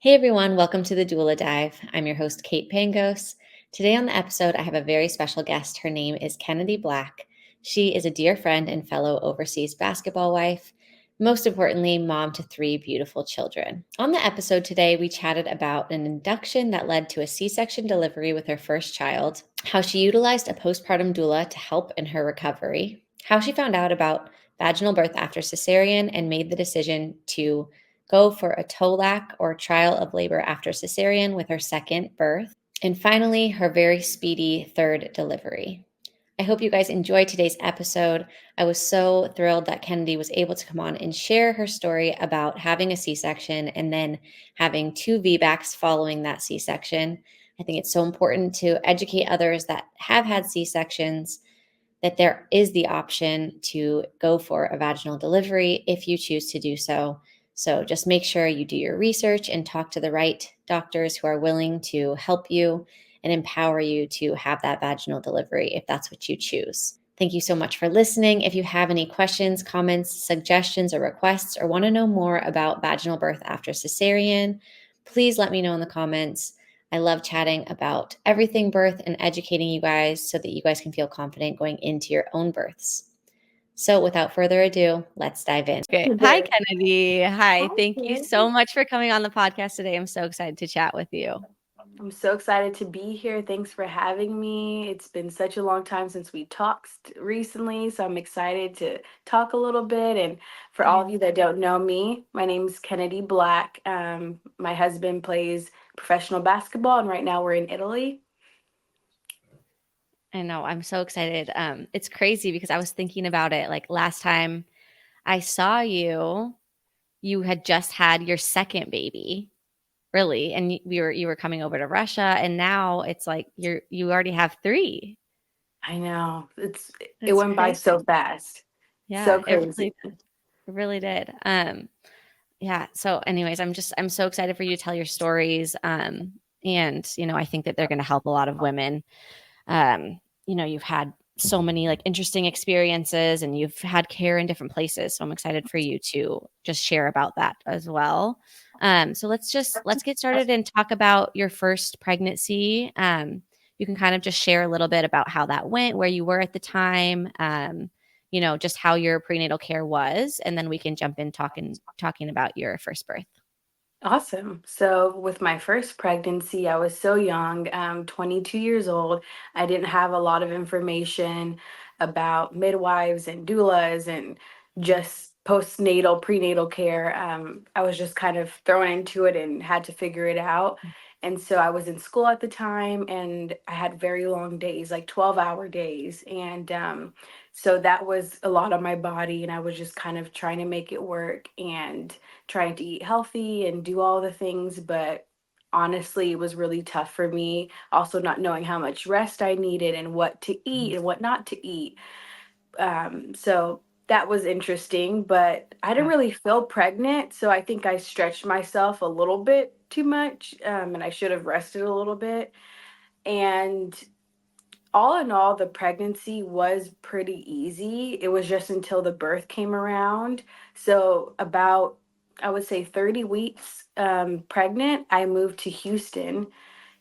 Hey everyone, welcome to the Doula Dive. I'm your host, Kate Pangos. Today on the episode, I have a very special guest. Her name is Kennedy Black. She is a dear friend and fellow overseas basketball wife. Most importantly, mom to 3 beautiful children. On the episode today, we chatted about an induction that led to a C-section delivery with her first child, how she utilized a postpartum doula to help in her recovery, how she found out about vaginal birth after cesarean and made the decision to go for a TOLAC or trial of labor after cesarean with her second birth, and finally, her very speedy third delivery. I hope you guys enjoyed today's episode. I was so thrilled that Kennedy was able to come on and share her story about having a C-section and then having 2 VBACs following that C-section. I think it's so important to educate others that have had C-sections that there is the option to go for a vaginal delivery if you choose to do so. So just make sure you do your research and talk to the right doctors who are willing to help you and empower you to have that vaginal delivery if that's what you choose. Thank you so much for listening. If you have any questions, comments, suggestions, or requests, or want to know more about vaginal birth after cesarean, please let me know in the comments. I love chatting about everything birth and educating you guys so that you guys can feel confident going into your own births. So without further ado, let's dive in. Okay. Hi, Kennedy. Hi. Hi, Thank you so Kate. much for coming on the podcast today. I'm so excited to chat with you. I'm so excited to be here. Thanks for having me. It's been such a long time since we talked recently, so I'm excited to talk a little bit. And for all of you that don't know me, my name is Kennedy Black. My husband plays professional basketball, and right now we're in Italy. I know. I'm so excited. It's crazy because I was thinking about it. Like last time I saw you, you had just had your second baby, really, and you were coming over to Russia, and now it's like you already have 3. I know it It's went by crazy. so fast, so Yeah, it crazy. really did. Yeah. So anyways, I'm so excited for you to tell your stories. And I think that they're going to help a lot of women. You've had so many like interesting experiences and you've had care in different places. So I'm excited for you to just share about that as well. So let's get started and talk about your first pregnancy. You can kind of just share a little bit about how that went, where you were at the time, just how your prenatal care was, and then we can jump in talking about your first birth. Awesome. So, with my first pregnancy, I was so young, 22 years old. I didn't have a lot of information about midwives and doulas and just postnatal, prenatal care. I was just kind of thrown into it and had to figure it out. And so, I was in school at the time and I had very long days, like 12-hour days. And so, that was a lot on my body. And I was just kind of trying to make it work. And trying to eat healthy and do all the things, but honestly, it was really tough for me. Also, not knowing how much rest I needed and what to eat and what not to eat. So that was interesting, but I didn't Yeah. really feel pregnant. So I think I stretched myself a little bit too much, and I should have rested a little bit. And all in all, the pregnancy was pretty easy. It was just until the birth came around. So, about, I would say, 30 weeks pregnant, I moved to Houston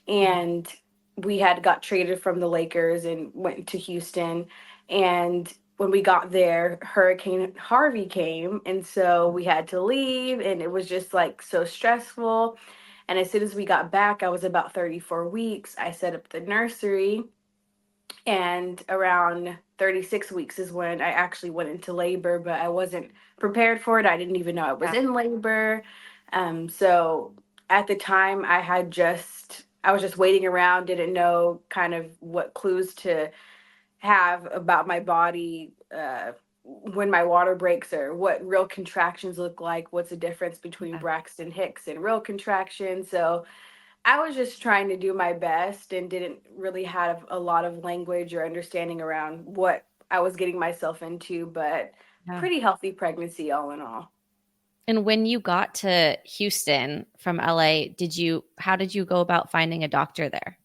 and we had got traded from the Lakers and went to Houston. And when we got there, Hurricane Harvey came. And so we had to leave, and it was just like so stressful. And as soon as we got back, I was about 34 weeks. I set up the nursery, and around 36 weeks is when I actually went into labor, but I wasn't prepared for it. I didn't even know I was Yeah. in labor. So at the time, I was just waiting around, didn't know kind of what clues to have about my body when my water breaks, or what real contractions look like, what's the difference between Yeah. Braxton Hicks and real contractions. So I was just trying to do my best and didn't really have a lot of language or understanding around what I was getting myself into, but Yeah. pretty healthy pregnancy all in all. And when you got to Houston from LA, how did you go about finding a doctor there?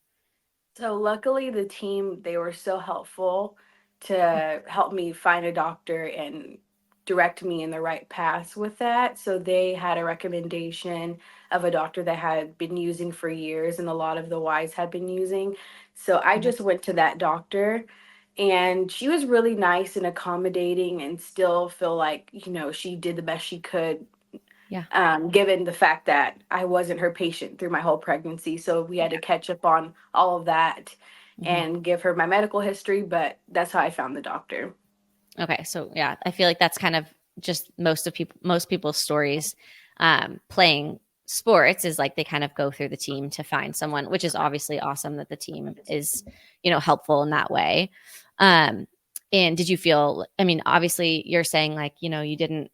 So luckily the team, they were so helpful to help me find a doctor and direct me in the right paths with that. So they had a recommendation of a doctor that had been using for years and a lot of the Ys had been using. So I Mhm. just went to that doctor, and she was really nice and accommodating, and still feel like, she did the best she could, Yeah. given the fact that I wasn't her patient through my whole pregnancy. So we had to catch up on all of that Mhm. and give her my medical history, but that's how I found the doctor. Okay, so yeah, I feel like that's kind of just most people's stories. Playing sports is like they kind of go through the team to find someone, which is obviously awesome that the team is, helpful in that way. Um, and did you feel? I mean, obviously, you're saying like you didn't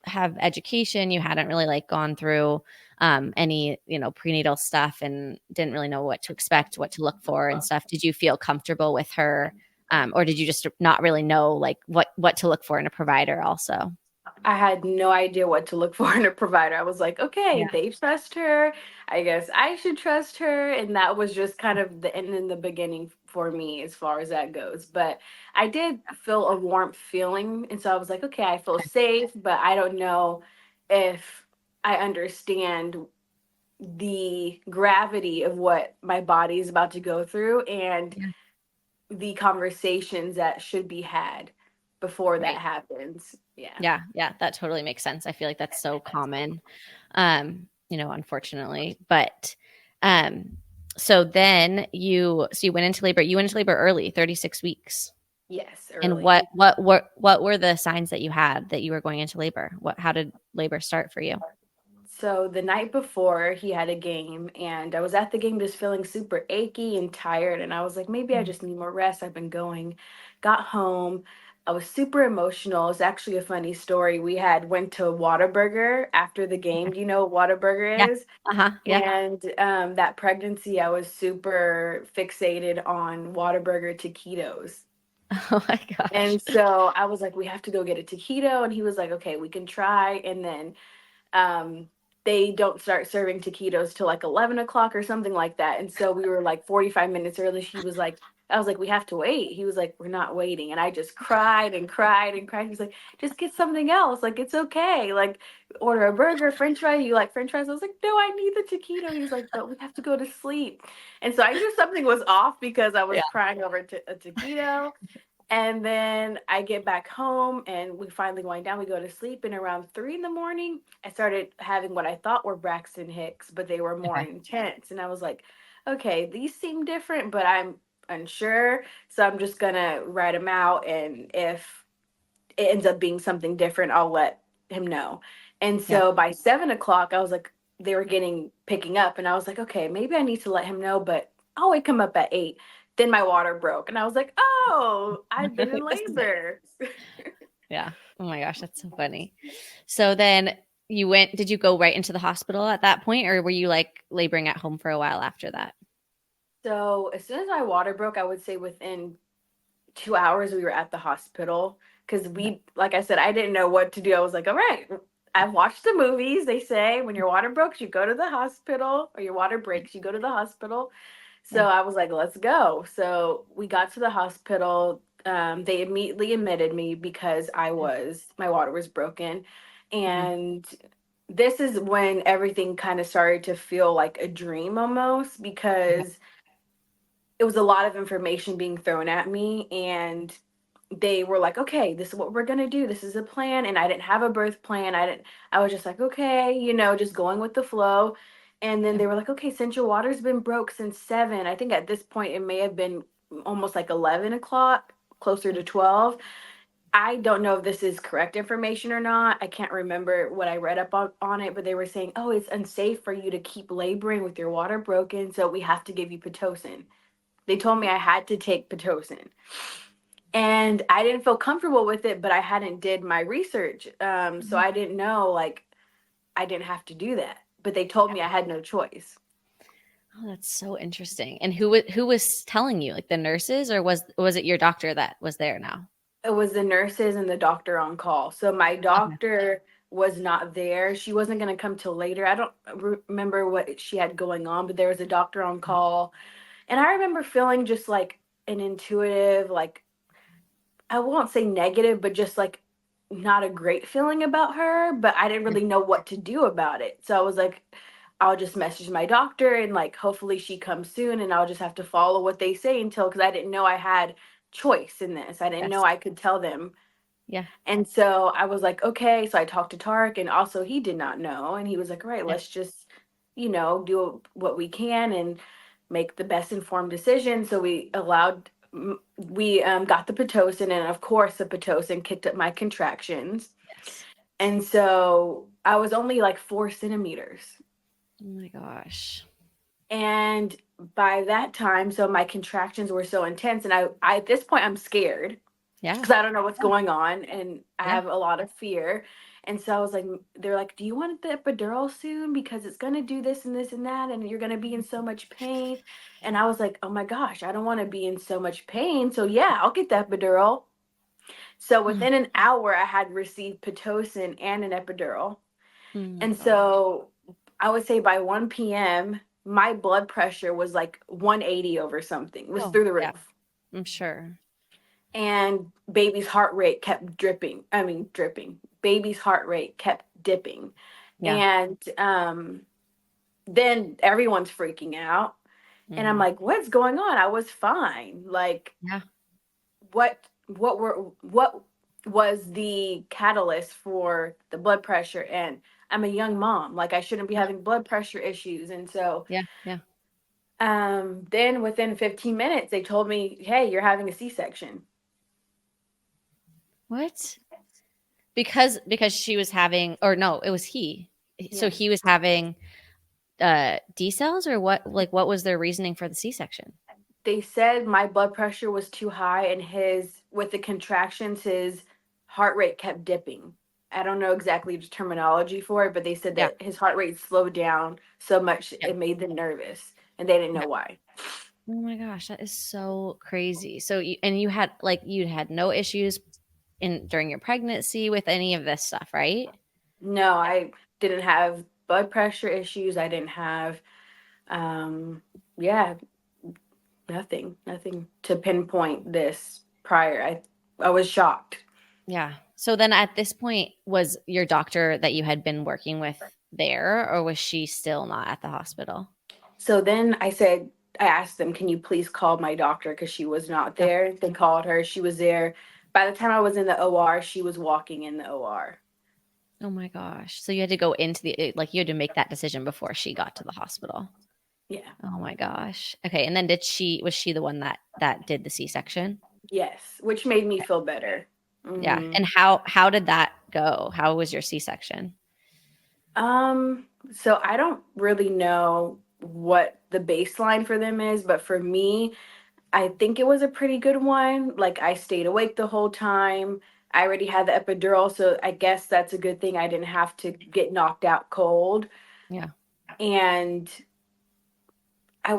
have education, you hadn't really like gone through any prenatal stuff, and didn't really know what to expect, what to look for, and stuff. Did you feel comfortable with her? Or did you just not really know like what to look for in a provider also? I had no idea what to look for in a provider. I was like, okay, Yeah. they trust her. I guess I should trust her. And that was just kind of the end in the beginning for me as far as that goes. But I did feel a warmth feeling. And so I was like, okay, I feel safe, but I don't know if I understand the gravity of what my body is about to go through, and Yeah. the conversations that should be had before that Right. happens. Yeah. Yeah, yeah, that totally makes sense. I feel like that's so common, unfortunately. But um, so you went into labor. You went into labor early, 36 weeks. Yes, And early. what were the signs that you had that you were going into labor? How did labor start for you? So the night before, he had a game, and I was at the game just feeling super achy and tired. And I was like, maybe I Mhm. just need more rest. I've been going. Got home. I was super emotional. It's actually a funny story. We had went to Whataburger after the game. Okay. Do you know what Yeah. Whataburger is? Uh-huh. Yeah. And that pregnancy, I was super fixated on Whataburger taquitos. Oh my gosh. And so I was like, we have to go get a taquito. And he was like, okay, we can try. And then um they don't start serving taquitos till like 11 o'clock or something like that. And so we were like 45 minutes early. He was like, I was like, we have to wait. He was like, we're not waiting. And I just cried and cried and cried. He was like, just get something else, like it's okay, like order a burger, french fry. You like french fries? I was like, no, I need the taquito. He was like, but we have to go to sleep. And so I knew something was off because I was Yeah. crying over a taquito. And then I get back home, and we finally wind down. We go to sleep, and around 3 in the morning, I started having what I thought were Braxton Hicks, but they were more Okay. intense. And I was like, okay, these seem different, but I'm unsure. So I'm just gonna write them out, and if it ends up being something different, I'll let him know. And Yeah. so by 7 o'clock, I was like, they were getting picking up, and I was like, okay, maybe I need to let him know, but I'll wake him up at 8. Then my water broke, and I was like, oh, I've been in This is it. labor. Yeah. Oh my gosh, that's so funny. So then did you go right into the hospital at that point, or were you like laboring at home for a while after that? So as soon as my water broke, I would say within 2 hours we were at the hospital, because Okay. like I said, I didn't know what to do. I was like, all right, I've watched the movies. They say when your water breaks, you go to the hospital, or your water breaks, you go to the hospital. So Yeah. I was like, let's go. So we got to the hospital. They immediately admitted me because my water was broken. Mhm. And this is when everything kind of started to feel like a dream almost, Okay. because it was a lot of information being thrown at me. And they were like, okay, this is what we're going to do. This is a plan. And I didn't have a birth plan. I was just like, okay, just going with the flow. And then Yeah. they were like, okay, since your water's been broke since 7, I think at this point it may have been almost like 11 o'clock, closer to 12. I don't know if this is correct information or not. I can't remember what I read up on it, but they were saying, oh, it's unsafe for you to keep laboring with your water broken. So we have to give you Pitocin. They told me I had to take Pitocin. And I didn't feel comfortable with it, but I hadn't did my research. So Mhm. I didn't know, like, I didn't have to do that. But they told me I had no choice. Oh, that's so interesting. And who was telling you, like the nurses, or was it your doctor that was there now? It was the nurses and the doctor on call. So my Okay. doctor was not there. She wasn't going to come till later. I don't remember what she had going on, but there was a doctor on call. And I remember feeling just like an intuitive, like, I won't say negative, but just like not a great feeling about her, but I didn't really know what to do about it. So I was like, I'll just message my doctor and like hopefully she comes soon and I'll just have to follow what they say until, because I didn't know I had choice in this. I didn't know Yes. I could tell them. Yeah. And so I was like, okay. So I talked to Tarek, and also he did not know. And he was like, all right, Yeah. let's just, do what we can and make the best informed decision. So we got the Pitocin, and of course, the Pitocin kicked up my contractions. Yes. And so I was only like 4 centimeters. Oh my gosh. And by that time, so my contractions were so intense. And I at this point, I'm scared Yeah. because I don't know what's going on and I Yeah. have a lot of fear. And so I was like, they're like, do you want the epidural soon? Because it's going to do this and this and that. And you're going to be in so much pain. And I was like, oh my gosh, I don't want to be in so much pain. So yeah, I'll get the epidural. So Mm. within an hour, I had received Pitocin and an epidural. Oh my And gosh. so I would say by 1 p.m., my blood pressure was like 180 over something. It was Oh, through the yeah, roof. I'm sure. And baby's heart rate kept dripping. Baby's heart rate kept dipping. Yeah. And then everyone's freaking out. And I'm Hmm. like, what's going on? I was fine. Like, Yeah. what was the catalyst for the blood pressure? And I'm a young mom. Like, I shouldn't be Yeah. having blood pressure issues. And so Yeah. Yeah. then within 15 minutes, they told me, hey, you're having a C-section. What? Because she was having, or no, it was he. So Yeah. he was having D cells, or what? Like, what was their reasoning for the C-section? They said my blood pressure was too high, and with the contractions, his heart rate kept dipping. I don't know exactly the terminology for it, but they said Yeah. that his heart rate slowed down so much Yeah. it made them nervous, and they didn't Yeah. know why. Oh my gosh, that is so crazy. So you had no issues in during your pregnancy with any of this stuff, right? No, I didn't have blood pressure issues. I didn't have, yeah, nothing to pinpoint this prior. I was shocked. Yeah. So then at this point, was your doctor that you had been working with there, or was she still not at the hospital? So then I asked them, can you please call my doctor? Because she was not Yeah. there. They called her. She was there. By the time I was in the OR, she was walking in the OR. Oh my gosh. So you had to go into like you had to make that decision before she got to the hospital. Yeah. Oh my gosh. Okay. And then was she the one that did the C-section? Yes. Which made me feel better. Yeah. Hmm. And how did that go? How was your C-section? So I don't really know what the baseline for them is, but for me, I think it was a pretty good one. Like, I stayed awake the whole time. I already had the epidural, so I guess that's a good thing. I didn't have to get knocked out cold. Yeah. And I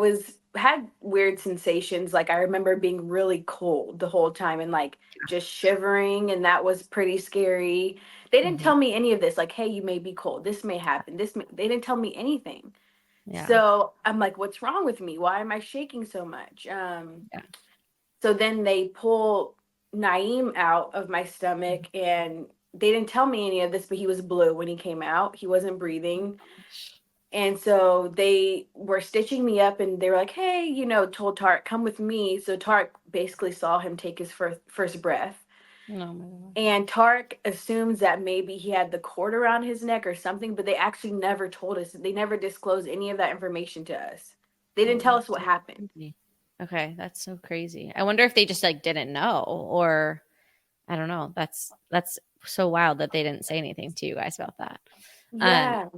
had weird sensations. Like, I remember being really cold the whole time and like just shivering, and that was pretty scary. They didn't Mhm. tell me any of this, like, hey, you may be cold. This may happen. They didn't tell me anything. Yeah. So I'm like, what's wrong with me? Why am I shaking so much? Yeah. So then they pull Naeem out of my stomach, and they didn't tell me any of this, but he was blue when he came out. He wasn't breathing. And so they were stitching me up, and they were like, hey, told Tarek, come with me. So Tarek basically saw him take his first breath. Oh my gosh. And Tarek assumes that maybe he had the cord around his neck or something, but they actually never told us. They never disclosed any of that information to us. They didn't Oh, tell us that's what so happened. crazy. Okay, that's so crazy. I wonder if they just like didn't know, or I don't know. That's so wild that they didn't say anything to you guys about that. Um, Yeah.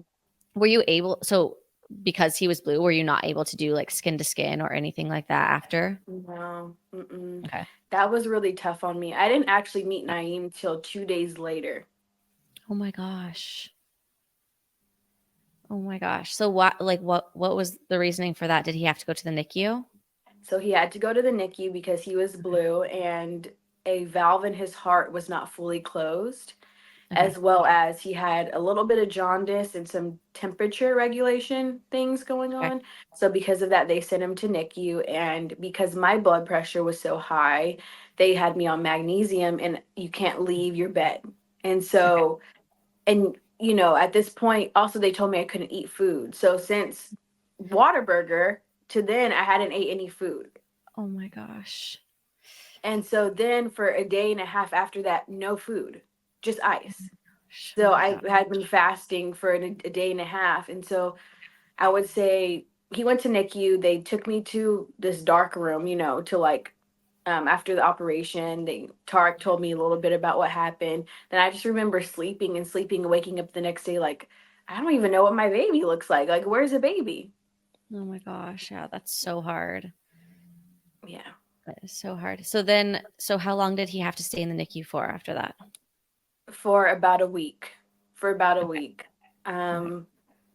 were you able so because he was blue, were you not able to do like skin to skin or anything like that after? No. Mm-mm. Okay. That was really tough on me. I didn't actually meet Naeem till 2 days later. Oh my gosh. Oh my gosh. So what was the reasoning for that? Did he have to go to the NICU? So he had to go to the NICU because he was Okay. blue and a valve in his heart was not fully closed, Okay. as well as he had a little bit of jaundice and some temperature regulation things going Okay. on. So because of that, they sent him to NICU. And because my blood pressure was so high, they had me on magnesium, and you can't leave your bed And Okay. so, and at this point, also they told me I couldn't eat food. So since Waterburger to then, I hadn't ate any food. Oh my gosh. And so then for a day and a half after that, no food, just ice. Oh So my I god. had been fasting for a day and a half. And so I would say he went to NICU. They took me to this dark room, to like after the operation. Tarek told me a little bit about what happened. Then I just remember sleeping and sleeping and waking up the next day like, I don't even know what my baby looks like. Like, where's the baby? Oh my gosh. Yeah, that's so hard. Yeah. That is so hard. So how long did he have to stay in the NICU for after that? For about a week. For about a Okay. week. Okay. Um,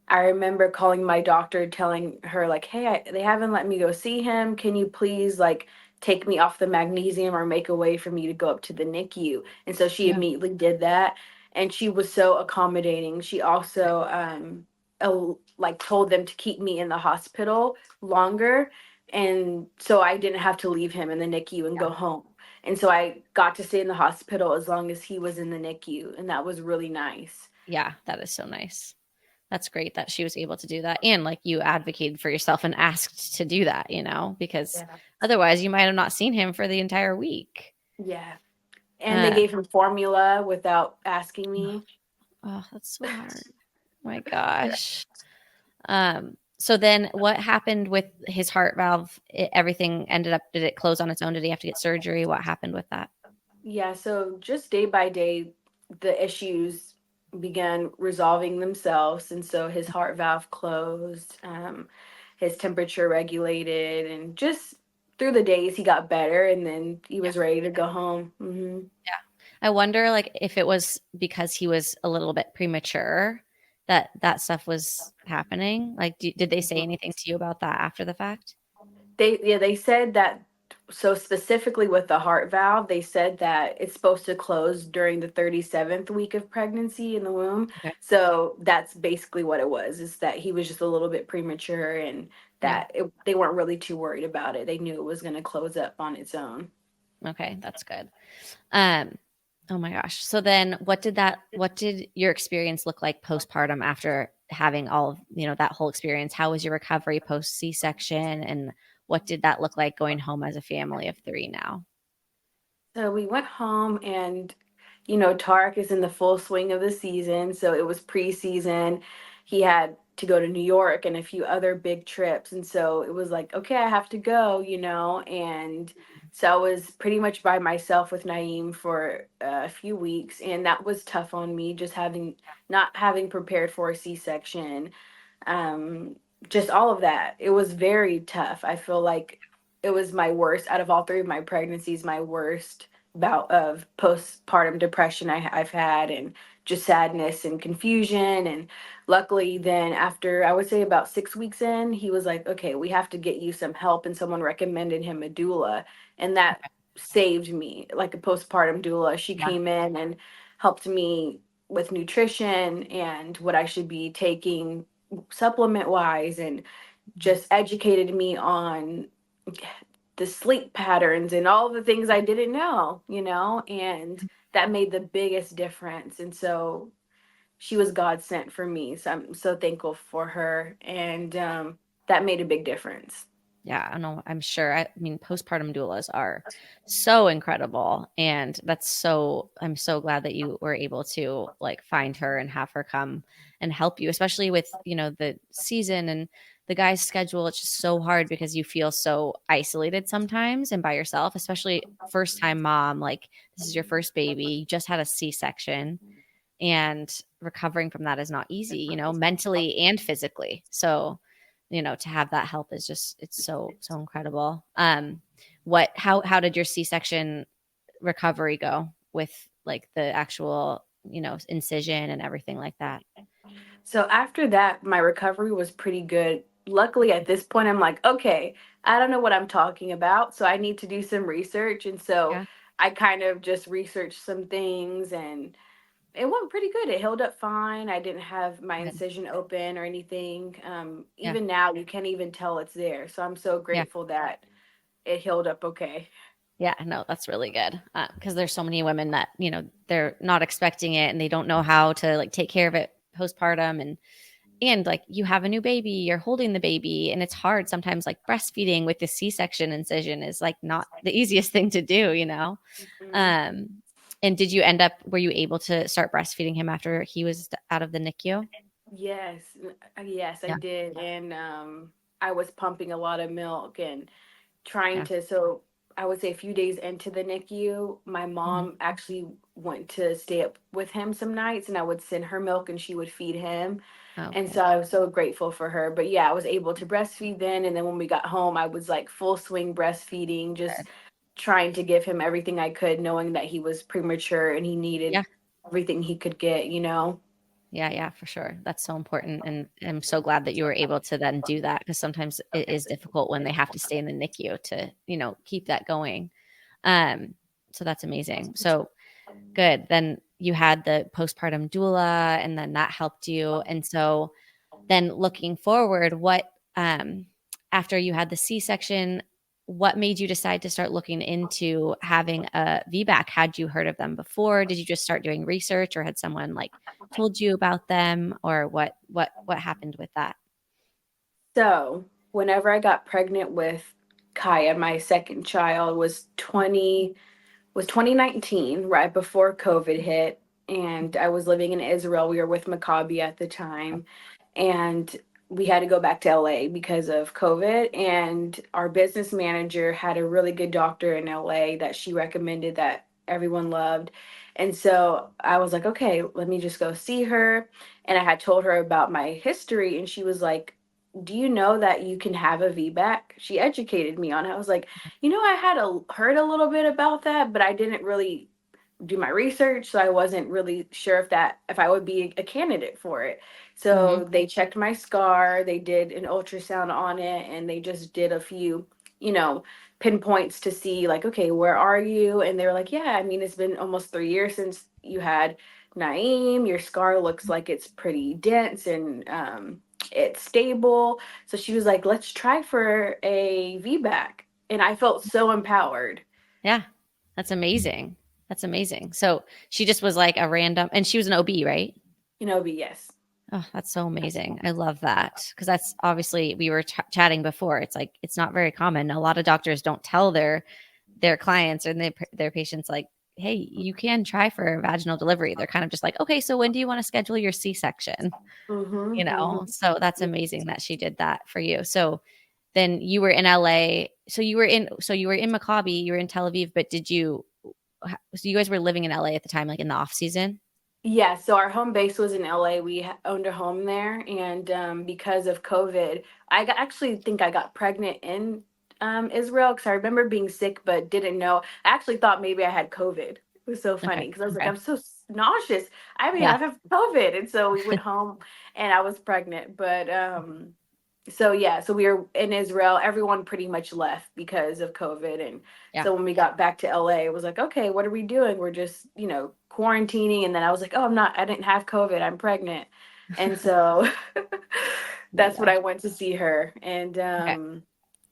I remember calling my doctor, telling her like, "Hey, they haven't let me go see him. Can you please like take me off the magnesium or make a way for me to go up to the NICU?" And so she Yeah. immediately did that, and she was so accommodating. She also like told them to keep me in the hospital longer, and so I didn't have to leave him in the NICU and go home. And so I got to stay in the hospital as long as he was in the NICU, and that was really nice. Yeah, that is so nice. That's great that she was able to do that. And like you advocated for yourself and asked to do that, because Yeah. otherwise you might have not seen him for the entire week. Yeah. And they Uh, gave him formula without asking me. oh, that's so hard. My gosh. So then what happened with his heart valve? Everything ended up, did it close on its own? Did he have to get surgery? What happened with that? Yeah, so just day by day, the issues began resolving themselves. And so his heart valve closed, his temperature regulated, and just through the days, he got better. And then he Yeah. was ready to go home. Yeah. I wonder like if it was because he was a little bit premature that that stuff was happening. Like, did they say Mhm. anything to you about that after the fact? They said that, so specifically with the heart valve, they said that it's supposed to close during the 37th week of pregnancy in the womb. Okay. So that's basically what it was, is that he was just a little bit premature, and Yeah. that they weren't really too worried about it. They knew it was going to close up on its own. Okay, that's good. Um, oh my gosh. So then what did your experience look like postpartum after having all of, that whole experience? How was your recovery post C-section and what did that look like going home as a family of three now? So we went home, and Tarek is in the full swing of the season. So it was preseason. He had to go to New York and a few other big trips. And so it was like, okay, I have to go, And so I was pretty much by myself with Naeem for a few weeks. And that was tough on me, just not having prepared for a C-section, um, just all of that. It was very tough. I feel like it was my worst out of all three of my pregnancies, my worst bout of postpartum depression I've had, and just sadness and confusion. And luckily, then after I would say about 6 weeks in, he was like, okay, we have to get you some help. And someone recommended him a doula. And that saved me, like a postpartum doula. She Yeah. came in and helped me with nutrition and what I should be taking supplement wise, and just educated me on the sleep patterns and all the things I didn't know, and that made the biggest difference. And so she was God sent for me. So I'm so thankful for her. And that made a big difference. Yeah, I know. I'm sure. I mean, postpartum doulas are so incredible, and I'm so glad that you were able to like find her and have her come and help you, especially with the season and the guy's schedule. It's just so hard because you feel so isolated sometimes and by yourself, especially first time mom. Like this is your first baby, you just had a C-section, and recovering from that is not easy, mentally and physically. So to have that help is just it's so incredible. How did your C-section recovery go with like the actual incision and everything like that? So after that, my recovery was pretty good. Luckily, at this point, I'm like, okay, I don't know what I'm talking about. So I need to do some research. And so Yeah. I kind of just researched some things, and it went pretty good. It healed up fine. I didn't have my Good. incision open or anything. Yeah. Even now, you can't even tell it's there. So I'm so Yeah. grateful that it healed up okay. Yeah, no, that's really good. Because there's so many women that, they're not expecting it and they don't know how to like take care of it postpartum, and like you have a new baby, you're holding the baby, and it's hard sometimes. Like breastfeeding with the C-section incision is like not the easiest thing to do. Mhm. Um, and were you able to start breastfeeding him after he was out of the NICU? Yes, yes, I Yeah. did, and I was pumping a lot of milk and trying Yeah. to. So I would say a few days into the NICU, my Mhm. mom actually went to stay up with him some nights, and I would send her milk, and she would feed him. And Okay. so I was so grateful for her. But yeah, I was able to breastfeed then, and then when we got home, I was like full swing breastfeeding, just Good. trying to give him everything I could, knowing that he was premature and he needed Yeah. everything he could get. Yeah, yeah, for sure. That's so important. And I'm so glad that you were able to then do that, because sometimes it is difficult when they have to stay in the NICU to, keep that going. Um, so that's amazing. So good. Then you had the postpartum doula, and then that helped you. And so then looking forward, after you had the C-section, what made you decide to start looking into having a VBAC? Had you heard of them before? Did you just start doing research, or had someone like told you about them, or what happened with that? So, whenever I got pregnant with Kaya, my second child was 2019, right before COVID hit, and I was living in Israel. We were with Maccabi at the time, and we had to go back to LA because of COVID. And our business manager had a really good doctor in LA that she recommended that everyone loved. And so I was like, okay, let me just go see her. And I had told her about my history, and she was like, do you know that you can have a VBAC? She educated me on it. I was like, I had heard a little bit about that, but I didn't really do my research, so I wasn't really sure if I would be a candidate for it. Hmm. So they checked my scar, they did an ultrasound on it, and they just did a few, you know, pinpoints to see like, okay, where are you? And they were like, yeah, I mean, it's been almost 3 years since you had Naeem. Your scar looks like it's pretty dense and it's stable. So she was like, let's try for a VBAC. And I felt so empowered. Yeah, that's amazing. That's amazing. So she just was like a random, and she was an OB, right? But yes. Oh, that's so amazing. I love that, because that's obviously, we were chatting before. It's like it's not very common. A lot of doctors don't tell their clients or their patients like, "Hey, you can try for a vaginal delivery." They're kind of just like, "Okay, so when do you want to schedule your C-section?" Mm-hmm, mm-hmm. So that's amazing that she did that for you. So then you were in LA. So you were in Maccabi, you were in Tel Aviv, but so you guys were living in LA at the time, like in the off season? Yeah, so our home base was in LA. We owned a home there, and because of COVID, actually think I got pregnant in Israel because I remember being sick but didn't know. I actually thought maybe I had COVID. It was so Okay. funny because I was like, Okay. I'm so nauseous. I mean, Yeah. I have COVID, and so we went home, and I was pregnant. But so yeah, so we were in Israel. Everyone pretty much left because of COVID. And Yeah. so when we got back to LA, it was like, okay, what are we doing? We're just, quarantining. And then I was like, oh, I didn't have COVID. I'm pregnant. And so Oh my that's what gosh. I went to see her. And Okay.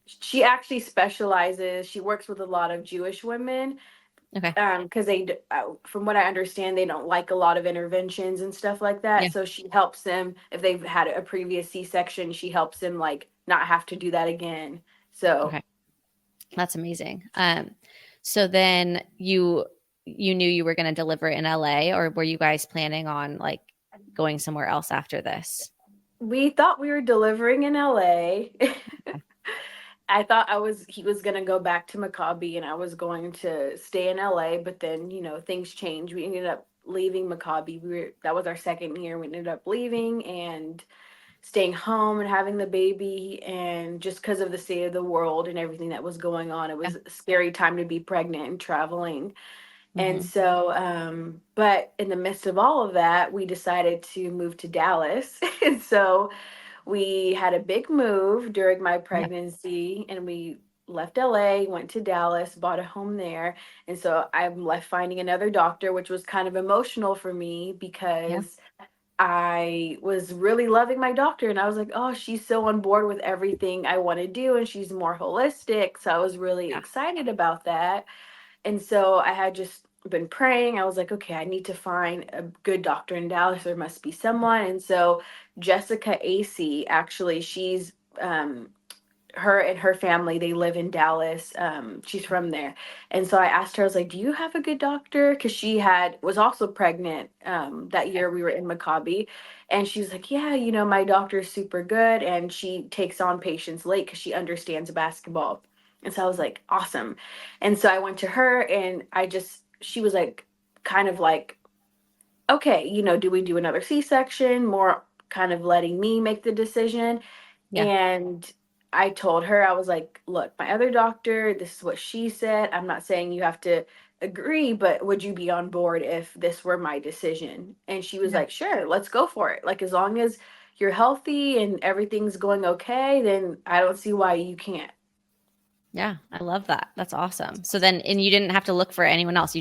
she actually she works with a lot of Jewish women Okay. because from what I understand, they don't like a lot of interventions and stuff like Yeah. that. So she helps them if they've had a previous C-section. She helps them like not have to do that again. So Okay. That's amazing. So then you knew you were going to deliver in LA, or were you guys planning on like going somewhere else after this? we thought we were delivering in LA. I thought he was gonna go back to Maccabi and I was going to stay in LA, but then, things changed. We ended up leaving Maccabi. That was our second year. We ended up leaving and staying home and having the baby, and just because of the state of the world and everything that was going on, it Yeah. was a scary time to be pregnant and traveling. And Hmm. so but in the midst of all of that, we decided to move to Dallas. And so we had a big move during my Yeah. pregnancy, and we left LA, went to Dallas, bought a home there. And so I'm left finding another doctor, which was kind of emotional for me Yeah. because I was really loving my doctor, and I was like, oh, she's so on board with everything I want to do, and she's more holistic. So I was really Yeah. excited about that. And so I had just been praying. I was like, okay, I need to find a good doctor in Dallas. There must be someone. And so Jessica AC, actually, she's her and her family, they live in Dallas. She's from there. And so I asked her, I was like, do you have a good doctor? Because she had was also pregnant that Okay. year we were in Maccabi. And she was like, yeah, my doctor is super good. And she takes on patients late because she understands basketball. And so I was like, awesome. And so I went to her, and she was like, kind of like, okay, do we do another C-section? More kind of letting me make the decision. Yeah. And I told her, I was like, look, my other doctor, this is what she said. I'm not saying you have to agree, but would you be on board if this were my decision? And she was Yeah. like, sure, let's go for it. Like, as long as you're healthy and everything's going okay, then I don't see why you can't. Yeah. I love that. That's awesome. So then, and you didn't have to look for anyone else.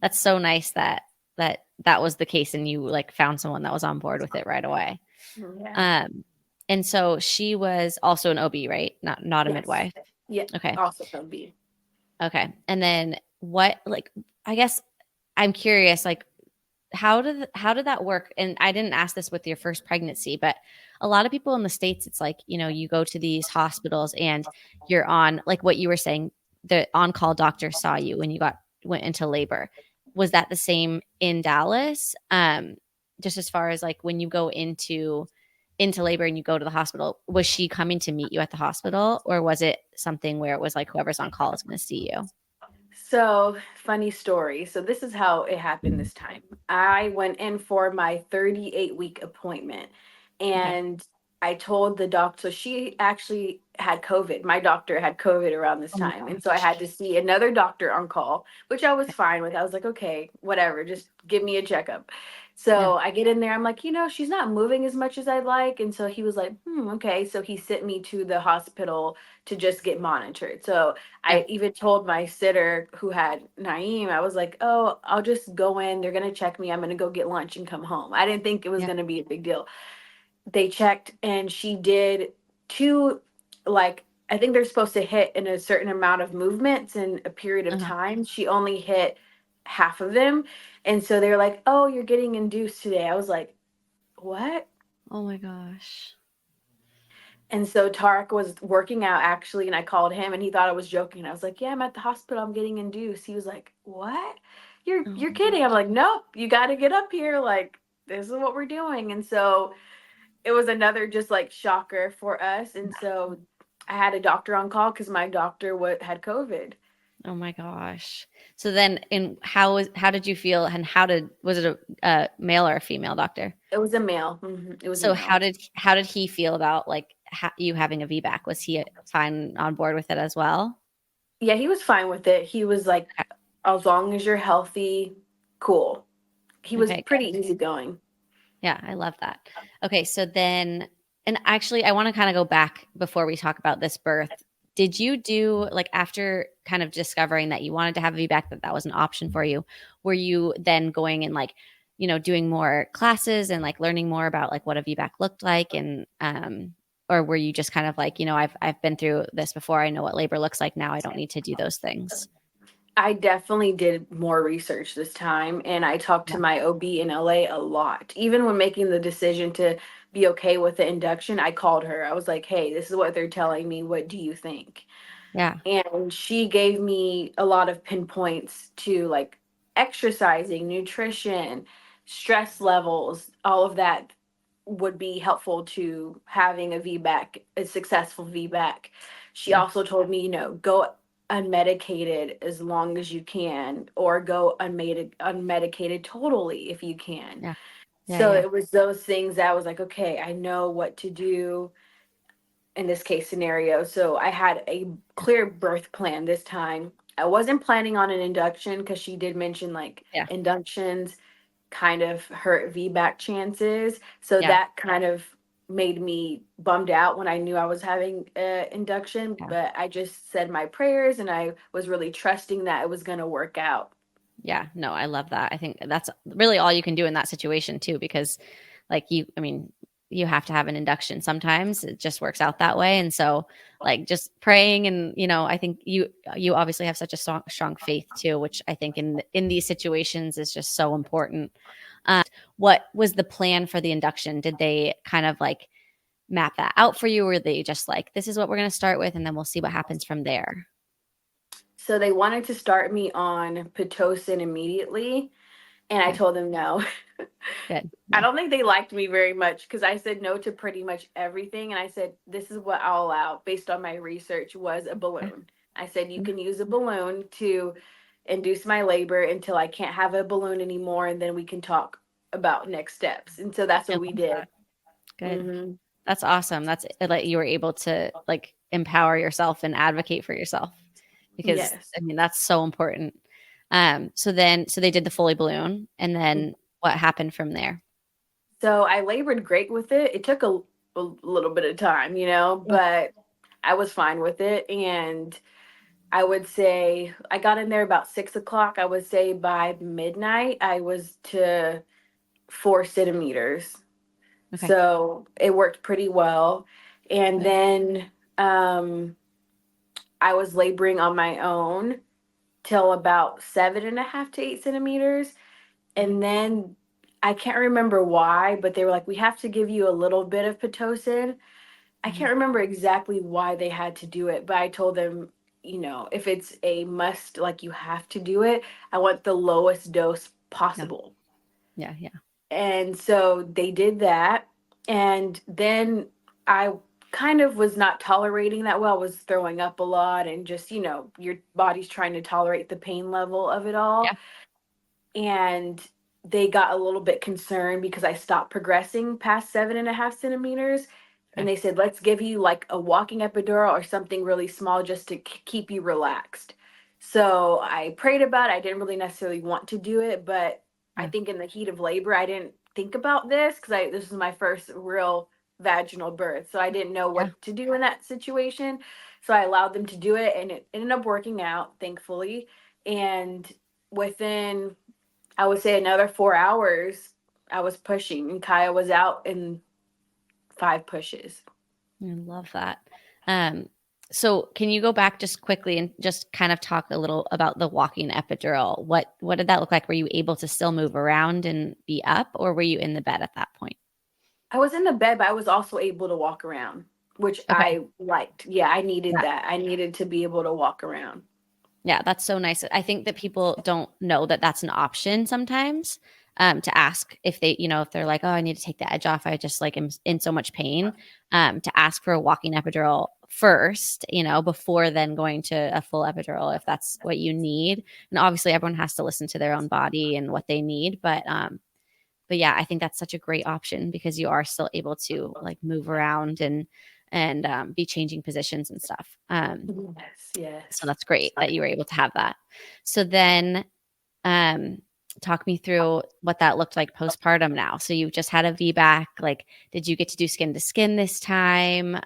That's so nice that was the case and you like found someone that was on board with it right away. Yeah. Um, and so she was also an OB, right? Not a Yes. midwife. Yeah. Okay. Also can be. Okay. And then what, like, I guess I'm curious, like, how did that work? And I didn't ask this with your first pregnancy, but a lot of people in the States, it's like, you go to these hospitals and you're on, like what you were saying, the on-call doctor saw you when you went into labor. Was that the same in Dallas? Just as far as like when you go into labor and you go to the hospital, was she coming to meet you at the hospital, or was it something where it was like whoever's on call is going to see you? So, funny story. So, this is how it happened this time. I went in for my 38-week appointment, Okay. and I told the doctor, so she actually had COVID. My doctor had COVID around this Oh my time. And so I had gosh. to see another doctor on call, which I was Okay. fine with. I was like, okay, whatever, just give me a checkup. Yeah. So I get in there, I'm like, she's not moving as much as I'd like. And so he was like, okay. So he sent me to the hospital to just get monitored. So Yeah. I even told my sitter who had Naeem, I was like, oh, I'll just go in. They're going to check me. I'm going to go get lunch and come home. I didn't think it was Yeah. going to be a big deal. They checked, and she did two, like, I think they're supposed to hit in a certain amount of movements in a period of Uh-huh. time. She only hit half of them. And so they're like, oh, you're getting induced today. I was like, what? Oh my gosh. And so Tarek was working out actually, and I called him, and he thought I was joking. I was like, "Yeah, I'm at the hospital. I'm getting induced." He was like, "What? Oh You're my kidding?" I'm gosh. like, "Nope. You got to get up here. Like, this is what we're doing." And so it was another just like shocker for us. And so I had a doctor on call because my doctor had COVID. Oh my gosh. So then in how did you feel, and was it a male or a female doctor? It was a male. It was a So male. how did he feel about like you having a VBAC? Was he fine on board with it as well? Yeah, he was fine with it. He was like, Okay. as long as you're healthy, cool. He was Okay, pretty good. easygoing. Yeah, I love that. Okay, so then, and actually, I want to kind of go back before we talk about this birth. Did you do like after kind of discovering that you wanted to have a VBAC, that was an option for you? Were you then going and like, doing more classes and like learning more about like what a VBAC looked like, and or were you just kind of like, I've been through this before. I know what labor looks like now. I don't need to do those things. I definitely did more research this time, and I talked Yeah. to my OB in LA a lot. Even when making the decision to be okay with the induction, I called her. I was like, "Hey, this is what they're telling me. What do you think?" Yeah. And she gave me a lot of pinpoints to like exercising, nutrition, stress levels, all of that would be helpful to having a VBAC, a successful VBAC. She Yeah. also told me, go unmedicated as long as you can, or go unmedicated totally if you can. Yeah. Yeah. So Yeah. it was those things that I was like, okay, I know what to do in this case scenario. So I had a clear birth plan this time. I wasn't planning on an induction because she did mention like Yeah. inductions kind of hurt VBAC chances. So Yeah. that kind of made me bummed out when I knew I was having induction. Yeah. But I just said my prayers, and I was really trusting that it was going to work out. Yeah, no, I love that. I think that's really all you can do in that situation too, because like you have to have an induction sometimes. It just works out that way. And so like just praying and, I think you obviously have such a strong faith too, which I think in these situations is just so important. What was the plan for the induction? Did they kind of like map that out for you? Or were they just like, this is what we're going to start with, and then we'll see what happens from there? So they wanted to start me on Pitocin immediately, and I Okay. told them no. Good. I Yeah. don't think they liked me very much because I said no to pretty much everything. And I said, this is what I'll allow based on my research was a Okay. balloon. I said, you Yeah. can use a balloon to induce my labor until I can't have a balloon anymore. And then we can talk about next steps. And so that's I what we love did. that. Good. Hmm. That's awesome. That's like you were able to like empower yourself and advocate for yourself, because Yes. that's so important. So they did the Foley balloon, and then what happened from there? So I labored great with it. It took a little bit of time, Yeah. but I was fine with it. And I would say I got in there about 6 o'clock. I would say by midnight, I was to 4 centimeters. Okay. So it worked pretty well. And Good. then um, I was laboring on my own till about 7.5 to 8 centimeters. Okay. And then I can't remember why, but they were like, we have to give you a little bit of Pitocin. I Mhm. can't remember exactly why they had to do it, but I told them, if it's a must, like you have to do it, I want the lowest dose Yeah. possible. Yeah. Yeah. And so they did that. And then I kind of was not tolerating that well, I was throwing up a lot and just, your body's trying to tolerate the pain level of it all. Yeah. And they got a little bit concerned because I stopped progressing past 7.5 centimeters. And Okay. they said, let's give you like a walking epidural or something really small just to keep you relaxed. So I prayed about it. I didn't really necessarily want to do it, but I Yeah. think in the heat of labor, I didn't think about this because this was my first real vaginal birth. So I didn't know Yeah. what to do in that situation. So I allowed them to do it, and it ended up working out, thankfully. And within, I would say, another 4 hours, I was pushing, and Kaya was out in 5 pushes. I love that. Um, so can you go back just quickly and just kind of talk a little about the walking epidural? What did that look like? Were you able to still move around and be up, or were you in the bed at that point? I was in the bed, but I was also able to walk around, which Okay. I liked. Yeah, I needed Yeah. that. I needed to be able to walk around. Yeah, that's so nice. I think that people don't know that that's an option sometimes, to ask if they, if they're like, oh, I need to take the edge off. I just like am in so much pain, to ask for a walking epidural first, before then going to a full epidural if that's what you need. And obviously, everyone has to listen to their own body and what they need. But yeah, I think that's such a great option because you are still able to like move around and be changing positions and stuff. Yes, So yes. that's great that you were able to have that. So then, um, talk me through what that looked like postpartum now. So you just had a VBAC. Like, did you get to do skin to skin this time?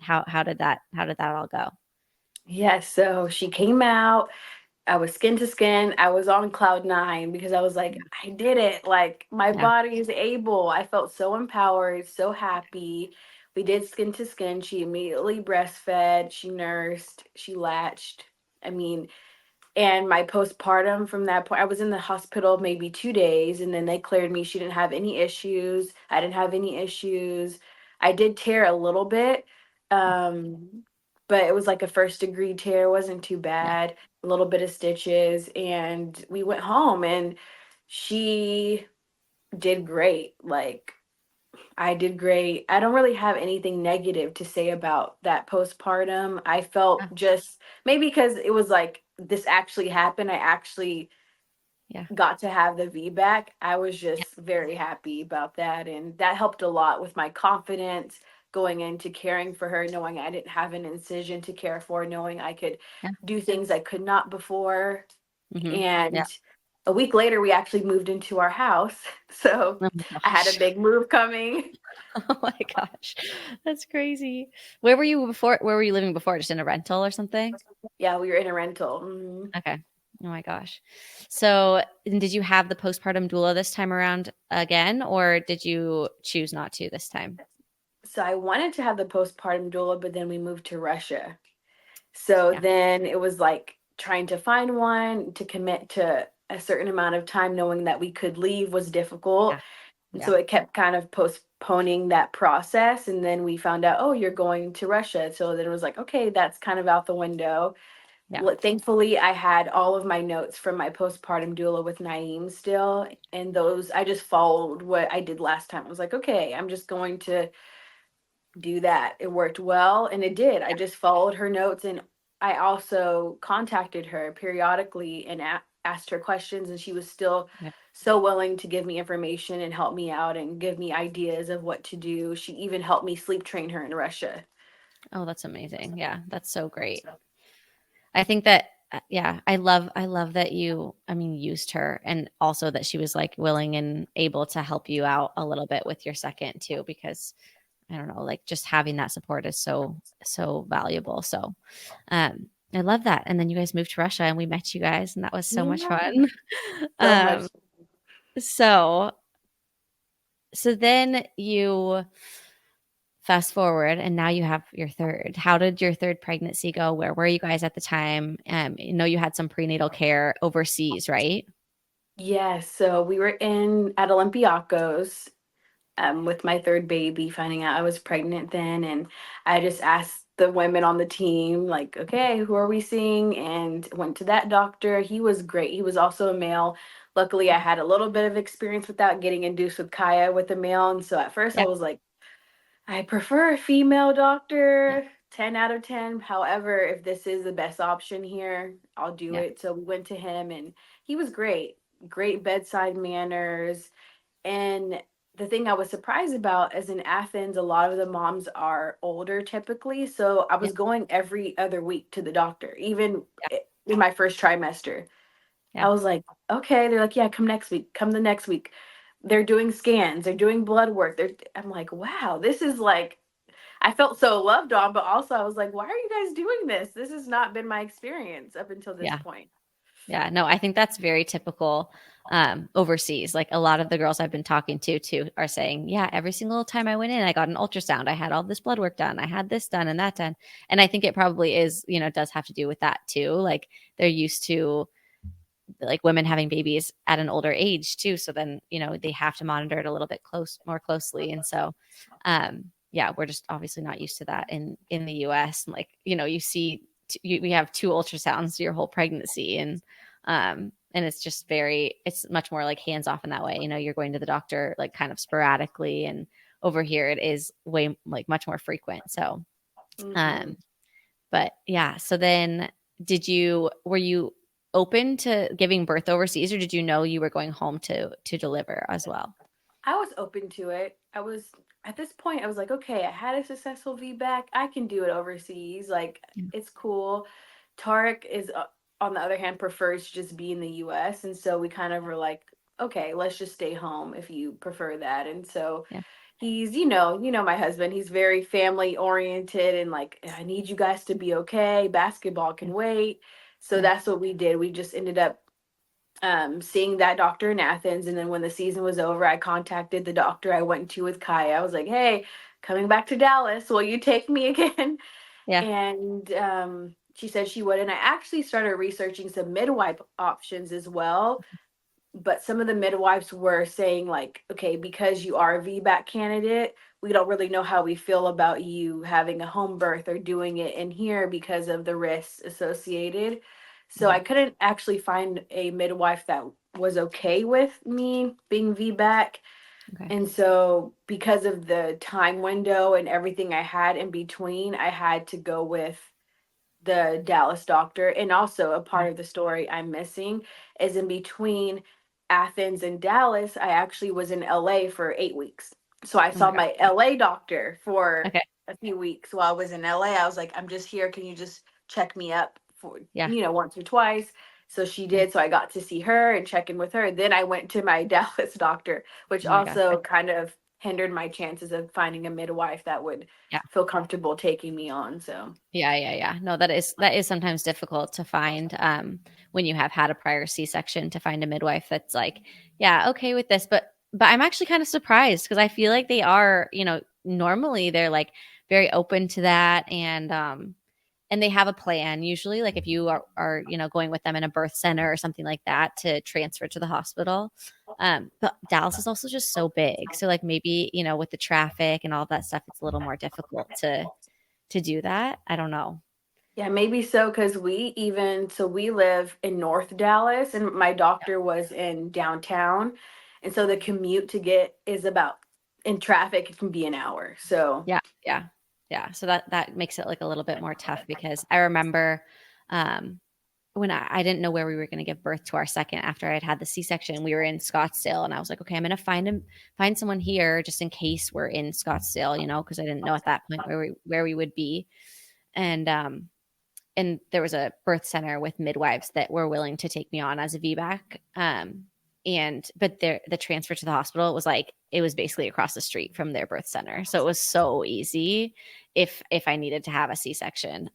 How did that all go? Yes, so she came out. I was skin to skin. I was on cloud nine because I was like, I did it. Like, my Yeah. body is able. I felt so empowered, so happy. We did skin to skin. She immediately breastfed, she nursed, she latched. I mean, and my postpartum from that point, I was in the hospital maybe 2 days, and then they cleared me. She didn't have any issues. I didn't have any issues. I did tear a little bit, um, but it was like a first degree tear. It wasn't too Yeah. bad. A little bit of stitches, and we went home, and she did great. Like, I did great. I don't really have anything negative to say about that postpartum. I Yeah. felt just maybe because it was like this actually happened. I actually Yeah. got to have the VBAC. I was Yeah. just very happy about that. And that helped a lot with my confidence going into caring for her, knowing I didn't have an incision to care for, knowing I could Yeah. do things I could not before. Yeah. And a week later, we actually moved into our house. So Oh my I had a gosh. big move coming. Oh my gosh. That's crazy. Where were you before? Where were you living before? Just in a rental or something? Yeah, we were in a rental. Mhm. Okay. Oh my gosh. So did you have the postpartum doula this time around again, or did you choose not to this time? So I wanted to have the postpartum doula, but then we moved to Russia. So Yeah. then it was like trying to find one to commit to a certain amount of time, knowing that we could leave was difficult. Yeah. And Yeah. so it kept kind of postponing that process. And then we found out, oh, you're going to Russia. So then it was like, okay, that's kind of out the window. Yeah. Thankfully, I had all of my notes from my postpartum doula with Naeem still. And those, I just followed what I did last time. I was like, okay, I'm just going to do that. It worked well, and it did. I just followed her notes, and I also contacted her periodically and asked her questions, and she was still Yeah. so willing to give me information and help me out and give me ideas of what to do. She even helped me sleep train her in Russia. Oh, that's amazing. Yeah, that's so great. I think that yeah, I love that you I mean used her, and also that she was like willing and able to help you out a little bit with your second too, because I don't know, like just having that support is so valuable. So I love that. And then you guys moved to Russia and we met you guys, and that was so much Yeah, fun. so much. um so so then you fast forward and now you have your third. How did your third pregnancy go? Where were you guys at the time? You know, you had some prenatal care overseas, right? Yes, so we were in at Olympiacos with my third baby, finding out I was pregnant then. And I just asked the women on the team, like, okay, who are we seeing? And went to that doctor. He was great. He was also a male. Luckily, I had a little bit of experience without getting induced with Kaya with a male. And so at first I Yeah. was like, I prefer a female Yeah. doctor, 10 out of 10. However, if this is the best option here, I'll do Yeah. it. So we went to him, and he was great. Great bedside manners. And the thing I was surprised about is in Athens, a lot of the moms are older typically. So I Yeah. was going every other week to the doctor, even Yeah. in my first trimester. I Yeah. was like, okay. They're like, yeah, come next week. Come the next week. They're doing scans. They're doing blood work. I'm like, wow, this is like, I felt so loved on, but also I was like, why are you guys doing this? This has not been my experience up until this Yeah. point. Yeah, no, I think that's very typical overseas. Like a lot of the girls I've been talking to too are saying, yeah, every single time I went in, I got an ultrasound. I had all this blood work done. I had this done and that done. And I think it probably is, you know, does have to do with that too. Like they're used to like women having babies at an older age too. So then, you know, they have to monitor it a little bit more closely. And so yeah, we're just obviously not used to that in the US. And like, you know, you see we have two ultrasounds your whole pregnancy, and it's just it's much more like hands off in that way. You know, you're going to the doctor like kind of sporadically, and over here it is way like much more frequent. So Hmm. um but yeah, so then were you open to giving birth overseas, or did you know you were going home to deliver as well? I was open to it. I was at this point, I was like, okay, I had a successful VBAC. I can do it overseas. Like, Yeah. it's cool. Tarek is, on the other hand, prefers to just be in the US. And so we kind of were like, okay, let's just stay home if you prefer that. And so Yeah. he's, my husband, he's very family oriented and like, I need you guys to be okay. Basketball Yeah. can wait. So Yeah. that's what we did. We just ended up seeing that doctor in Athens. And then when the season was over, I contacted the doctor I went to with Kaya. I was like, hey, coming back to Dallas, will you take me again? Yeah. And she said she would. And I actually started researching some midwife options as well, but some of the midwives were saying like, okay, because you are a VBAC candidate, we don't really know how we feel about you having a home birth or doing it in here because of the risks associated. So I Okay. couldn't actually find a midwife that was okay with me being VBAC. Okay. And so because of the time window and everything I had in between, I had to go with the Dallas doctor. And also, a Yeah. part of the story I'm missing is in between Athens and Dallas, I actually was in LA for 8 weeks. So I Oh my saw gosh. my LA doctor for Okay. a few weeks while I was in LA. I was like, I'm just here. Can you just check me up for, Yeah. once or twice? So she Yeah. did. So I got to see her and check in with her. Then I went to my Dallas doctor, which Oh my gosh. also kind of hindered my chances of finding a midwife that would Yeah. feel comfortable taking me on. So Yeah. No, that is sometimes difficult to find when you have had a prior C-section, to find a midwife that's like, yeah, okay with this. But I'm actually kind of surprised, because I feel like they are, normally they're like very open to that, and they have a plan usually, like if you are going with them in a birth center or something like that, to transfer to the hospital. But Dallas is also just so big, so like maybe with the traffic and all that stuff, it's a little more difficult to do that. I don't know. yeah, maybe so, because we live in North Dallas and my doctor was in downtown. And so the commute to get is about, in traffic, it can be an hour. So, Yeah. So that makes it like a little bit more tough, because I remember um when I didn't know where we were going to give birth to our second after I'd had the C-section. We were in Scottsdale, and I was like, okay, I'm going to find someone here just in case we're in Scottsdale, because I didn't know at that point where we would be. And there was a birth center with midwives that were willing to take me on as a VBAC. But the transfer to the hospital was like, it was basically across the street from their birth center, so it was so easy if I needed to have a C-section.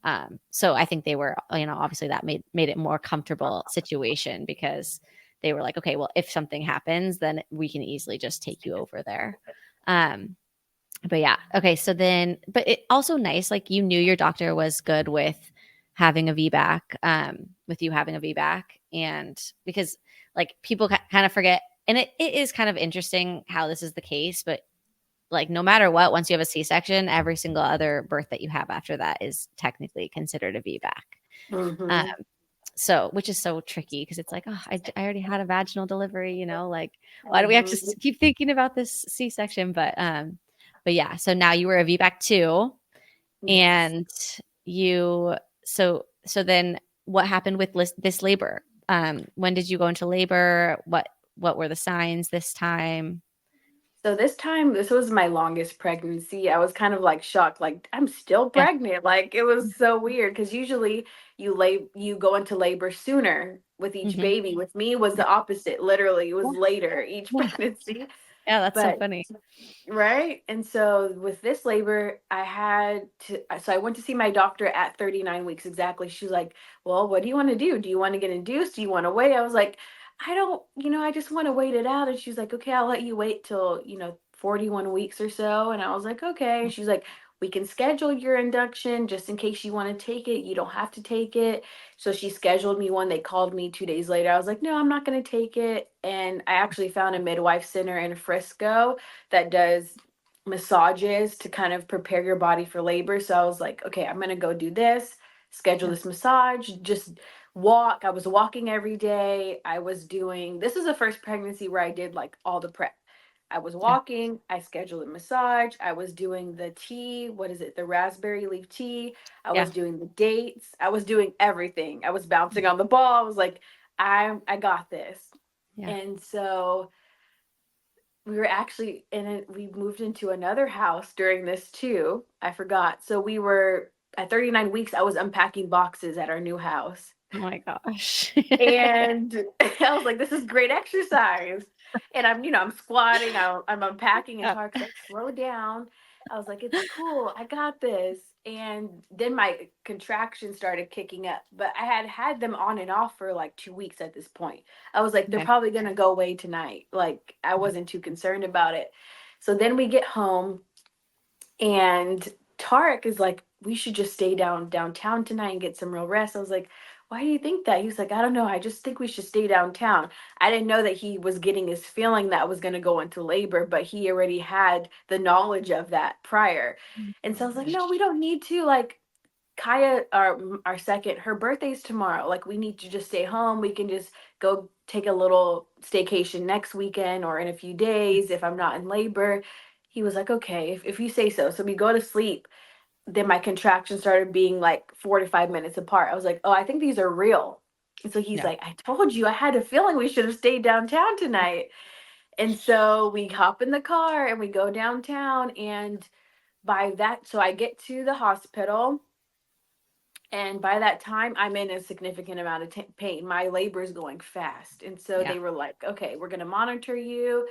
So I think they were, obviously that made it more comfortable situation, because they were like, okay, well, if something happens, then we can easily just take you over there. But yeah, okay. So then, but it also nice, like you knew your doctor was good with having a VBAC, with you having a VBAC, and because like people kind of forget, and it is kind of interesting how this is the case, but like no matter what, once you have a C-section, every single other birth that you have after that is technically considered a VBAC. Um, mhm. so, which is so tricky, because it's like, oh, I already had a vaginal delivery, like why do we have to Mhm. keep thinking about this C-section? But yeah, so now you were a VBAC too, Yes. and you, so then what happened with this labor? When did you go into labor? What were the signs this time? So this time, this was my longest pregnancy. I was kind of like shocked, like I'm still Yeah. pregnant. Like it was so weird, because usually you go into labor sooner with each Hmm. baby. With me, it was the opposite. Literally, it was later each Yeah. pregnancy. Yeah, that's so But funny. right. And so with this labor, I went to see my doctor at 39 weeks exactly. She's like, well, what do you want to do? Do you want to get induced? Do you want to wait? I was like, I don't, I just want to wait it out. And she's like, okay, I'll let you wait till, 41 weeks or so. And I was like, okay. And she's like, we can schedule your induction just in case you want to take it. You don't have to take it. So she scheduled me one. They called me 2 days later. I was like, no, I'm not going to take it. And I actually found a midwife center in Frisco that does massages to kind of prepare your body for labor. So I was like, okay, I'm going to go do this, schedule Yeah. this massage, just walk. I was walking every day. This is the first pregnancy where I did like all the prep. I was Yeah. walking, I scheduled a massage, I was doing the tea, what is it, the raspberry leaf tea, I Yeah. was doing the dates, I was doing everything. I was bouncing on the ball. I was like, I got this. Yeah. And so we were actually we moved into another house during this too. I forgot. So we were at 39 weeks, I was unpacking boxes at our new house. Oh my gosh. And I was like, this is great exercise. And I'm squatting, I'm unpacking, and Yeah. Tark's like, slow down. I was like, it's cool, I got this. And then my contractions started kicking up, but I had had them on and off for like 2 weeks at this point. I was like, they're Okay. probably gonna go away tonight. Like I wasn't too concerned about it. So then we get home, and Tarek is like, we should just stay downtown tonight and get some real rest. I was like, why do you think that? He was like, I don't know. I just think we should stay downtown. I didn't know that he was getting his feeling that I was going to go into labor, but he already had the knowledge of that prior. Oh And so I was like, no, gosh. we don't need to. Like, Kaya, our second, her birthday's tomorrow. Like, we need to just stay home. We can just go take a little staycation next weekend or in a few days if I'm not in labor. He was like, okay, if you say so. So we go to sleep. Then my contractions started being like 4 to 5 minutes apart. I was like, oh, I think these are real. And so he's Yeah. like, I told you, I had a feeling we should have stayed downtown tonight. And so we hop in the car and we go downtown. And so I get to the hospital. And by that time, I'm in a significant amount of pain. My labor is going fast. And so Yeah. they were like, okay, we're going to monitor you.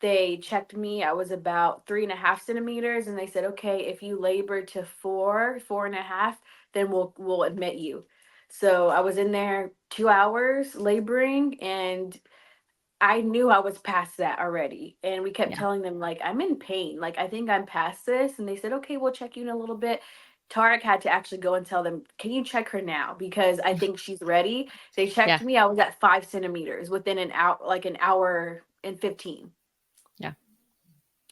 they checked me. I was about 3.5 centimeters, and they said, okay, if you labor to 4.5, then we'll admit you. So I was in there 2 hours laboring, and I knew I was past that already. And we kept Yeah. telling them, like, I'm in pain. Like, I think I'm past this. And they said, okay, we'll check you in a little bit. Tarek had to actually go and tell them, can you check her now? Because I think she's ready. They checked Yeah. me. I was at 5 centimeters within an hour, like an hour and 15. Yeah.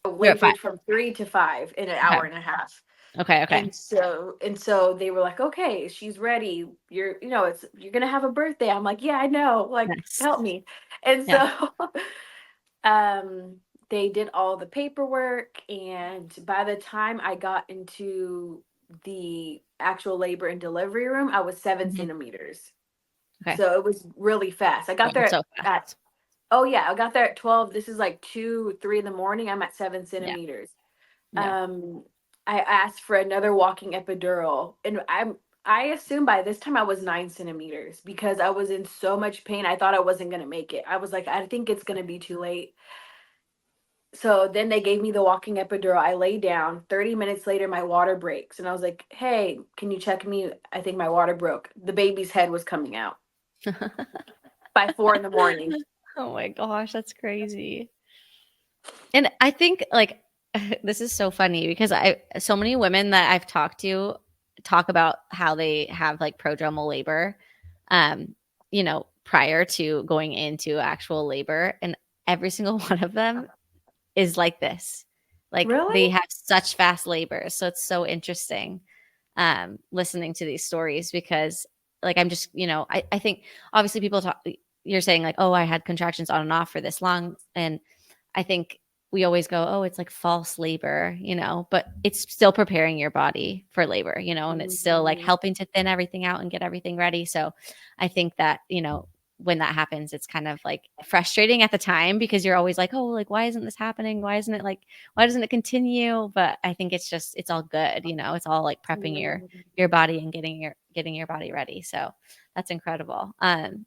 I You're at 5. labored from 3 to 5 in an Okay. hour and a half. Okay. Okay. And so they were like, okay, she's ready. You're gonna have a birthday. I'm like, yeah, I know. Like, Yes. help me. And Yeah. so um they did all the paperwork, and by the time I got into the actual labor and delivery room, I was seven Mhm. centimeters. Okay. So it was really fast. I got Going there so at fast. oh yeah, I got there at 12. This is like 2, 3 in the morning. I'm at seven Yeah. centimeters. Yeah. um I asked for another walking epidural, and I assumed by this time I was 9 centimeters because I was in so much pain. I thought I wasn't gonna make it. I was like, I think it's gonna be too late. So then they gave me the walking epidural. I lay down. 30 minutes later, my water breaks, and I was like, hey, can you check me? I think my water broke. The baby's head was coming out by 4 in the morning. Oh my gosh, that's crazy. And I think like this is so funny because so many women that I've talked to talk about how they have like prodromal labor, um, prior to going into actual labor, and every single one of them is like this. Like Really? they have such fast labor. So it's so interesting listening to these stories because like I'm just, I think obviously people talk, you're saying like, oh, I had contractions on and off for this long. And I think we always go, oh, it's like false labor, but it's still preparing your body for labor, and it's still like Mhm. helping to thin everything out and get everything ready. So I think that, when that happens, it's kind of like frustrating at the time because you're always like, oh, like, why isn't this happening? Why isn't it like, why doesn't it continue? But I think it's all good. It's all like prepping Mhm. your body and getting your body ready. So that's incredible.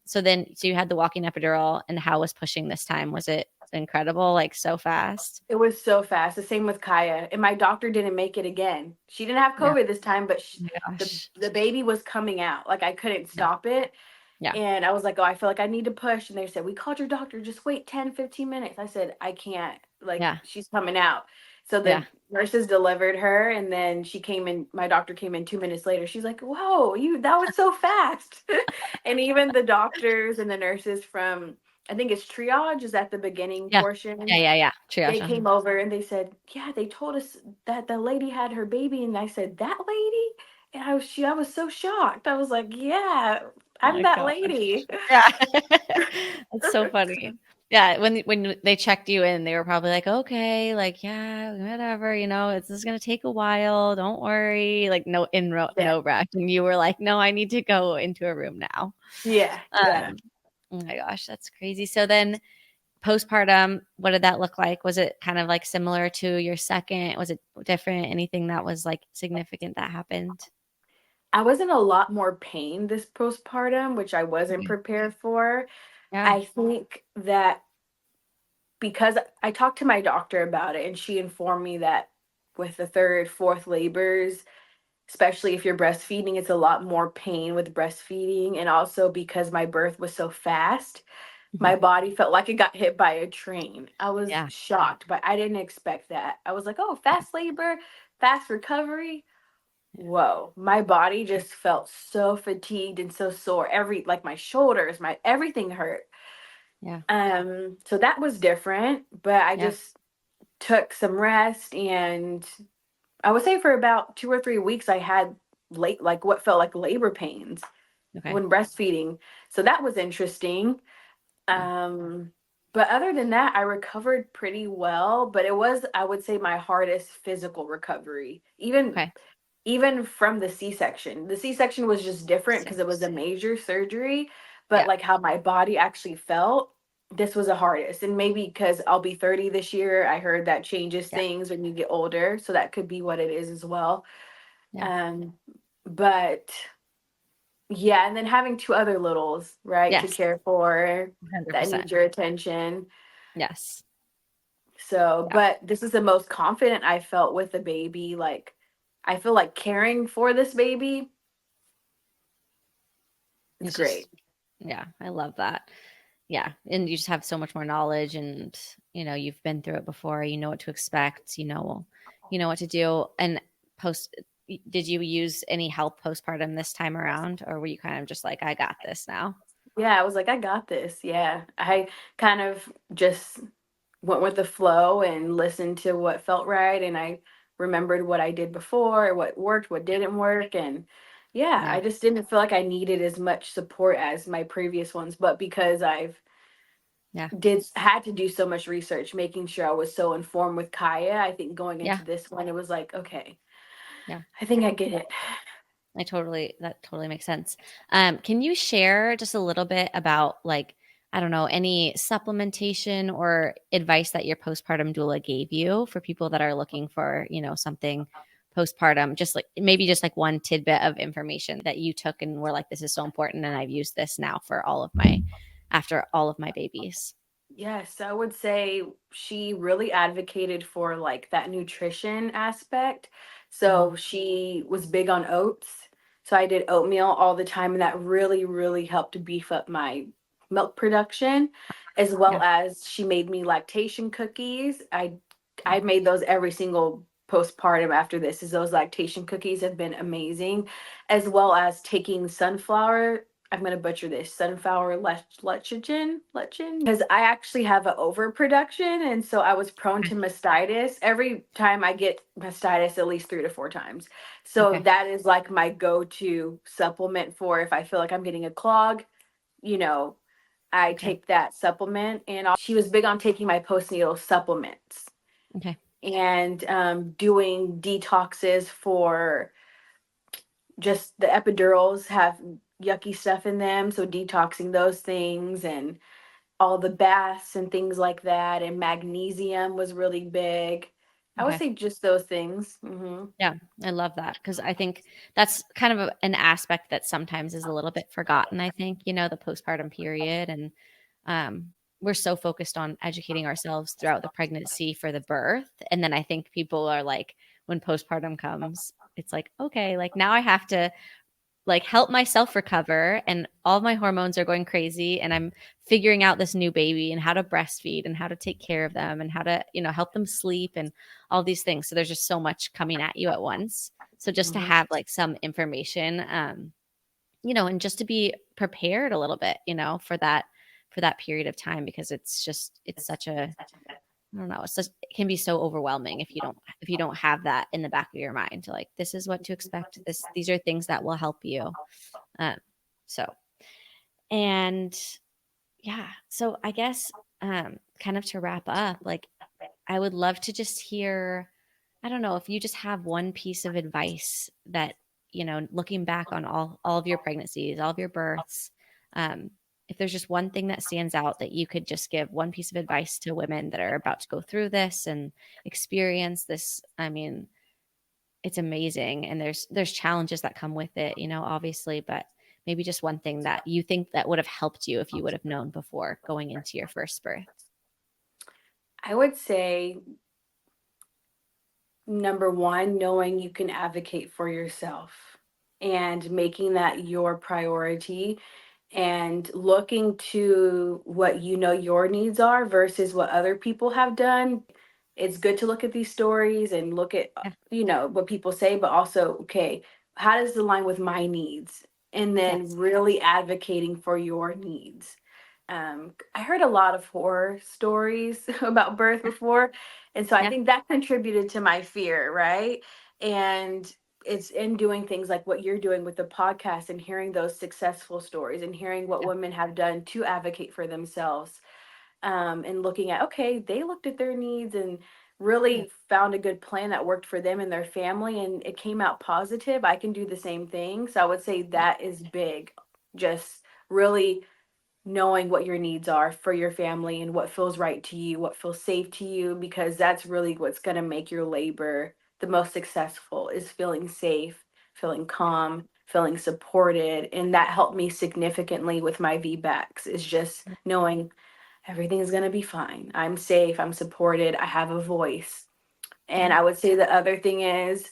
So you had the walking epidural, and how was pushing this time? Was it incredible, like so fast? It was so fast. The same with Kaya. And my doctor didn't make it again. She didn't have Yeah. COVID this time, but Oh my the gosh. the baby was coming out. Like, I couldn't Yeah. stop it. Yeah. And I was like, oh, I feel like I need to push. And they said, we called your doctor. Just wait 10, 15 minutes. I said, I can't. Like, Yeah. she's coming out. So Yeah. the nurses delivered her. And then she came in. My doctor came in 2 minutes later. She's like, whoa, that was so fast. And even the doctors and the nurses from, I think it's triage, is at the beginning Yeah. Yeah. portion. Yeah. Yeah. They Triage. came over and they said, yeah, they told us that the lady had her baby. And I said, that lady? And I was so shocked. I was like, yeah, Oh I'm my that gosh. lady. Yeah. That's so funny. Yeah, when they checked you in, they were probably like, "Okay, like, yeah, whatever, it's just gonna take a while. Don't worry." Like, Yeah. no rush. And you were like, "No, I need to go into a room now." Yeah. Yeah. Um, oh my gosh, that's crazy. So then postpartum, what did that look like? Was it kind of like similar to your second? Was it different? Anything that was like significant that happened? I was in a lot more pain this postpartum, which I wasn't Okay. prepared for. Yeah. I think that because I talked to my doctor about it, and she informed me that with the third, fourth labors, especially if you're breastfeeding, it's a lot more pain with breastfeeding. And also because my birth was so fast, Mhm. my body felt like it got hit by a train. I was Yeah. shocked, but I didn't expect that. I was like, oh, fast labor, fast recovery. Whoa, my body just felt so fatigued and so sore. Like my shoulders, my everything hurt. Yeah. So that was different, but I Yeah. just took some rest, and I would say for about 2 or 3 weeks I had like what felt like labor pains Okay. when breastfeeding. So that was interesting. Yeah. Um, but other than that, I recovered pretty well, but it was, I would say, my hardest physical recovery. Even Okay. even from the C-section. The C-section was just different because it was a Seriously. major surgery, but Yeah. like how my body actually felt, this was the hardest. And maybe because I'll be 30 this year, I heard that changes Yeah. things when you get older, so that could be what it is as well. Yeah. Um, but yeah, and then having two other littles, right, to Yes. care for that 100%. need your attention. Yes. So, Yeah. but this is the most confident I felt with the baby. Like, I feel like caring for this baby, it's It's great. just, yeah, I love that. Yeah. And you just have so much more knowledge and, you've been through it before. You know what to expect, you know what to do. And post, did you use any help postpartum this time around? Or were you kind of just like, I got this now? Yeah, I was like, I got this. Yeah. I kind of just went with the flow and listened to what felt right. And I remembered what I did before, what worked, what didn't work. And yeah, Yeah. I just didn't feel like I needed as much support as my previous ones. But because I've Yeah. had to do so much research, making sure I was so informed with Kaya, I think going Yeah. into this one, it was like, okay, Yeah. I think I get it. That totally makes sense. Can you share just a little bit about like, I don't know, any supplementation or advice that your postpartum doula gave you for people that are looking for, something postpartum, just like maybe just like one tidbit of information that you took and were like, this is so important. And I've used this now for after all of my babies. Yes, I would say she really advocated for like that nutrition aspect. Mhm. So she was big on oats. So I did oatmeal all the time, and that really, really helped to beef up my milk production, as well Yeah. as she made me lactation cookies. I made those every single postpartum after this, as those lactation cookies have been amazing, as well as taking sunflower. I'm gonna butcher this, sunflower lecithin, because I actually have an overproduction, and so I was prone to mastitis. Every time I get mastitis, at least 3 to 4 times. So Okay. that is like my go-to supplement for if I feel like I'm getting a clog. You know, I Okay. take that supplement, and she was big on taking my postnatal supplements Okay. and doing detoxes for just the epidurals have yucky stuff in them, so detoxing those things and all the baths and things like that, and magnesium was really big. I would Okay. say just those things. Hmm. Yeah, I love that because I think that's kind of an aspect that sometimes is a little bit forgotten. I think, the postpartum period. And we're so focused on educating ourselves throughout the pregnancy for the birth. And then I think people are like, when postpartum comes, it's like, okay, like now I have to like help myself recover and all my hormones are going crazy and I'm figuring out this new baby and how to breastfeed and how to take care of them and how to, help them sleep and all these things. So there's just so much coming at you at once. So just to Hmm. have like some information, and just to be prepared a little bit, for that period of time because it's such a I don't know. It can be so overwhelming if you don't have that in the back of your mind. Like this is what to expect. These are things that will help you. Um, so and yeah, so I guess kind of to wrap up, like I would love to just hear. I don't know if you just have one piece of advice that looking back on all of your pregnancies, all of your births, um, if there's just one thing that stands out that you could just give one piece of advice to women that are about to go through this and experience this. I mean, it's amazing, and there's challenges that come with it, obviously, but maybe just one thing that you think that would have helped you if you would have known before going into your first birth. I would say number one, knowing you can advocate for yourself and making that your priority and looking to what you know your needs are versus what other people have done. It's good to look at these stories and look at Yeah, what people say, but also, okay, how does it align with my needs? And then yes, really advocating for your needs. I heard a lot of horror stories about birth before, and so I yeah, think that contributed to my fear, right? And it's in doing things like what you're doing with the podcast and hearing those successful stories and hearing what yeah, women have done to advocate for themselves, and looking at, okay, they looked at their needs and yeah, really found a good plan that worked for them and their family and it came out positive. I can do the same thing. So I would say yeah, that is big. Just really knowing what your needs are for your family and what feels right to you, what feels safe to you, because that's really what's going to make your labor the most successful is feeling safe, feeling calm, feeling supported. And that helped me significantly with my VBACs is just knowing everything's going to be fine. I'm safe. I'm supported. I have a voice. And Yeah. I would say the other thing is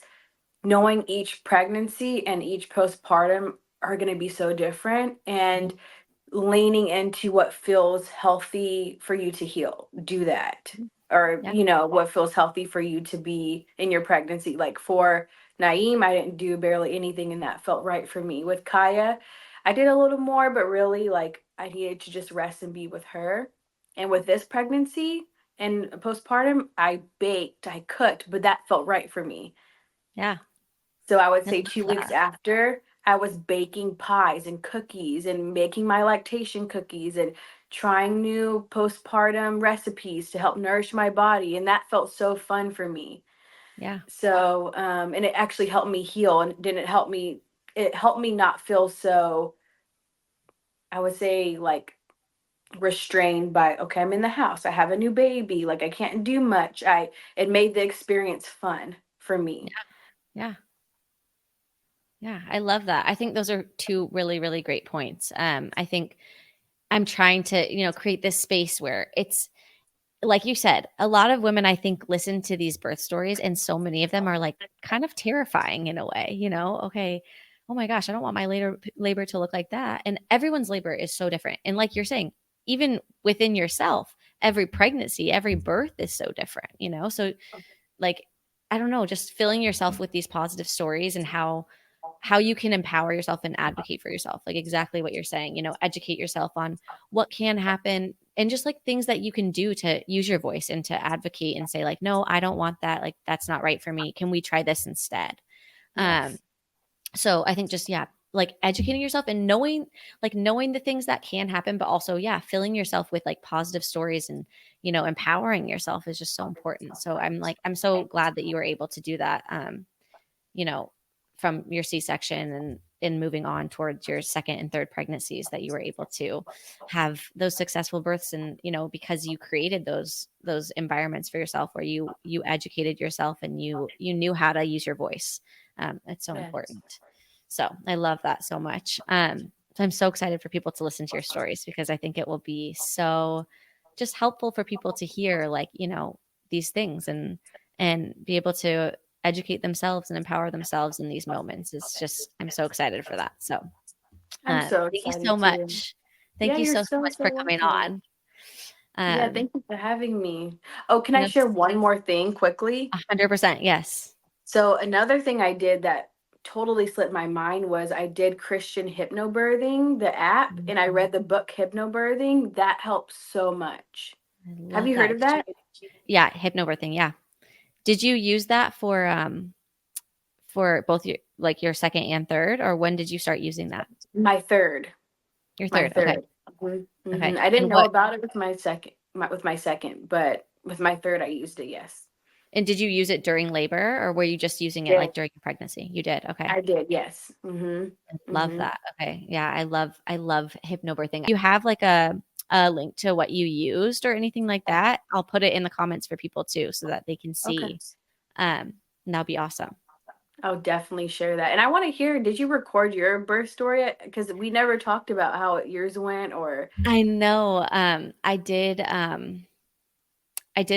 knowing each pregnancy and each postpartum are going to be so different, and leaning into what feels healthy for you to heal. Do that. Or, Yeah. what feels healthy for you to be in your pregnancy. Like for Naeem, I didn't do barely anything, and that felt right for me. With Kaya, I did a little more, but really, like, I needed to just rest and be with her. And with this pregnancy and postpartum, I baked, I cooked, but that felt right for me. Yeah. So I would I say love 2 weeks that. after, I was baking pies and cookies and making my lactation cookies and trying new postpartum recipes to help nourish my body. And that felt so fun for me. Yeah. So, and it actually helped me heal, and it helped me not feel so, I would say, like, restrained by, okay, I'm in the house, I have a new baby, like I can't do much. It made the experience fun for Yeah. me. Yeah. Yeah. I love that. I think those are two really, really great points. I think I'm trying to, create this space where it's like you said, a lot of women, I think, listen to these birth stories, and so many of them are like kind of terrifying in a way, okay, oh my gosh, I don't want my labor to look like that. And everyone's labor is so different. And like you're saying, even within yourself, every pregnancy, every birth is so different, So like, I don't know, just filling yourself with these positive stories and how you can empower yourself and advocate for yourself, like exactly what you're saying, educate yourself on what can happen, and just like things that you can do to use your voice and to advocate and say like, no, I don't want that, like that's not right for me, can we try this instead? um Yes. so I think just, yeah, like educating yourself and knowing the things that can happen, but also, yeah, filling yourself with like positive stories and empowering yourself is just so important. So I'm so glad that you were able to do that, you know, from your C-section and in moving on towards your second and third pregnancies, that you were able to have those successful births. And, because you created those environments for yourself where you educated yourself and you knew how to use your voice. It's so Yes. important. So I love that so much. So I'm so excited for people to listen to your stories, because I think it will be so just helpful for people to hear, like, these things, and be able to educate themselves and empower themselves in these moments. It's just, I'm so excited for that. So I'm so thank you so excited too. much. Yeah, Thank you you're so so, much for so coming welcome. on. Yeah, Um, thank you for having me. Oh, can I no, share one more thing quickly? 100%. Yes. So, another thing I did that totally slipped my mind was I did Christian hypnobirthing, the app, and I read the book Hypnobirthing. That helps so much. I Have love you heard that. of that? Yeah. Hypnobirthing. Yeah. Did you use that for both your second and third, or when did you start using that? My third. Your My third. Okay. third. Okay. I didn't And know what, about it with my second, but with my third, I used it. Yes. and did you use it during labor, or were you just using it Yeah, like during your pregnancy? You did. Okay. I did. Yes. I love Mm-hmm. that. Okay. Yeah, I love hypnobirthing. You have like a link to what you used or anything like that? I'll put it in the comments for people too, so that they can Okay. see. And that'll be awesome. I'll definitely share that. And I want to hear, did you record your birth story? Because we never talked about how yours went or. I know. I did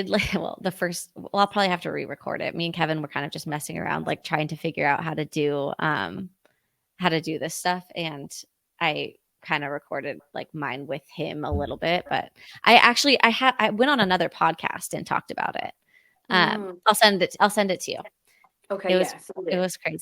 like, well, I'll probably have to re-record it. Me and Kevin were kind of just messing around, like trying to figure out how to do this stuff. And I kind of recorded like mine with him a little bit, but I went on another podcast and talked about it. Mm, I'll send it to you. okay, It was yes, it it is. was crazy.